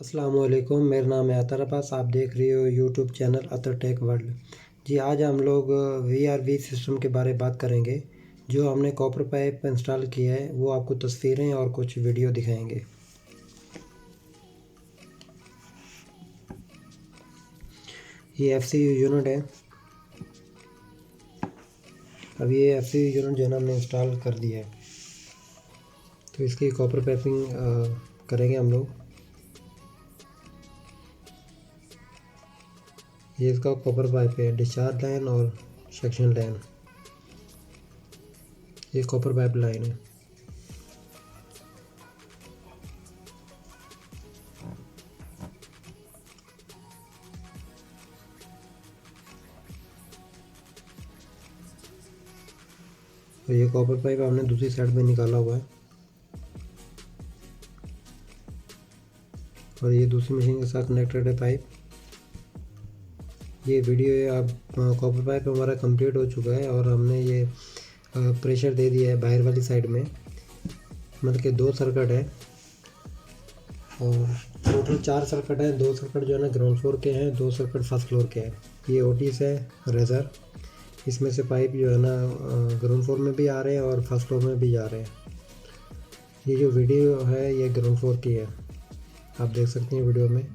अस्सलामुअलैकुम, मेरा नाम है अतर अब्बास। आप देख रहे हो यूट्यूब चैनल अतर टेक वर्ल्ड। जी, आज हम लोग वी सिस्टम के बारे में बात करेंगे। जो हमने कॉपर पाइप इंस्टॉल किया है वो आपको तस्वीरें और कुछ वीडियो दिखाएंगे। ये एफसीयू यूनिट है। अब ये एफसीयू यूनिट जो है ना हमने इंस्टॉल कर दिया है, तो इसकी कॉपर पाइपिंग करेंगे हम लोग। ये इसका कॉपर पाइप है, डिस्चार्ज लाइन और सेक्शन लाइन। ये कॉपर पाइप लाइन है। तो ये कॉपर पाइप हमने दूसरी साइड में निकाला हुआ है और ये दूसरी मशीन के साथ कनेक्टेड है पाइप। ये वीडियो है। अब कॉपर पाइप हमारा कंप्लीट हो चुका है और हमने ये प्रेशर दे दिया है बाहर वाली साइड में। मतलब कि 2 सर्किट है और टोटल 4 सर्किट हैं। 2 सर्किट जो है ना ग्राउंड फ्लोर के हैं, 2 सर्किट फर्स्ट फ्लोर के हैं। ये ओटीस है रेजर। इसमें से पाइप जो है ना ग्राउंड फ्लोर में भी आ रहे हैं और फर्स्ट फ्लोर में भी जा रहे हैं। ये जो वीडियो है ये ग्राउंड फ्लोर की है, आप देख सकते हैं वीडियो में।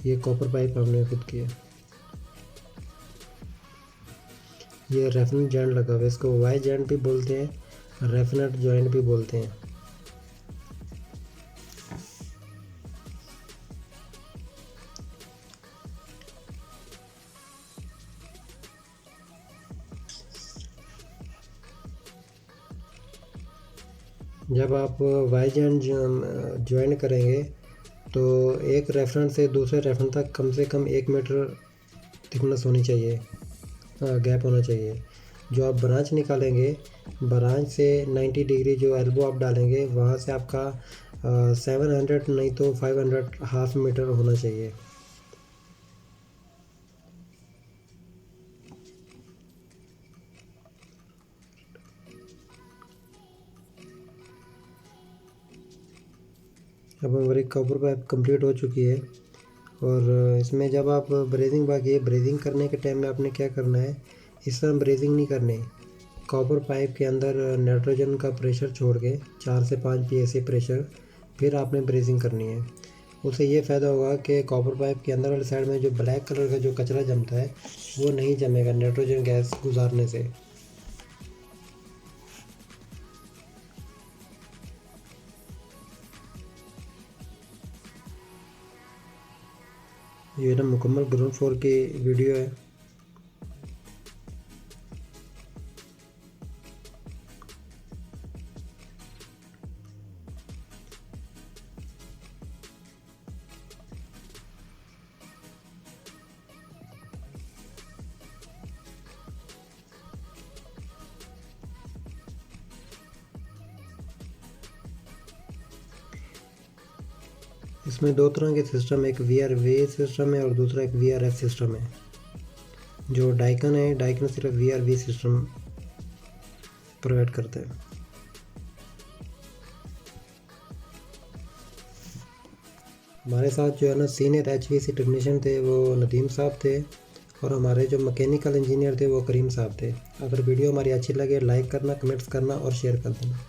ये कॉपर पाइप हमने खुद किया। ये रेफनेट जॉइंट लगा हुआ है, इसको वाई जॉइंट भी बोलते हैं, रेफनेट जॉइंट भी बोलते हैं। जब आप वाई जॉइंट ज्वाइन करेंगे तो एक रेफरेंस से दूसरे रेफरेंस तक कम से कम 1 मीटर थिकनेस होनी चाहिए, गैप होना चाहिए। जो आप ब्रांच निकालेंगे, ब्रांच से 90 डिग्री जो एल्बो आप डालेंगे वहाँ से आपका 700 नहीं तो 500 हाफ मीटर होना चाहिए। अब हमारी कॉपर पाइप कंप्लीट हो चुकी है और इसमें जब आप ब्रेजिंग बाकी है, ब्रेजिंग करने के टाइम में आपने क्या करना है, इस तरह ब्रेजिंग नहीं करनी। कॉपर पाइप के अंदर नाइट्रोजन का प्रेशर छोड़ के 4 से 5 psi प्रेशर, फिर आपने ब्रेजिंग करनी है। उससे ये फ़ायदा होगा कि कॉपर पाइप के अंदर वाली साइड में जो ब्लैक कलर का जो कचरा जमता है वो नहीं जमेगा नाइट्रोजन गैस गुजारने से। ये ना मुकम्मल ग्राउंड फ्लोर की वीडियो है। इसमें 2 तरह के सिस्टम, एक VRV सिस्टम है और दूसरा एक VRF सिस्टम है। जो डाइकन है, डाइकन सिर्फ VRV सिस्टम प्रोवाइड करते हैं। हमारे साथ जो है ना सीनियर HVAC टेक्नीशियन थे वो नदीम साहब थे और हमारे जो मैकेनिकल इंजीनियर थे वो करीम साहब थे। अगर वीडियो हमारी अच्छी लगे लाइक करना, कमेंट्स करना और शेयर कर देना।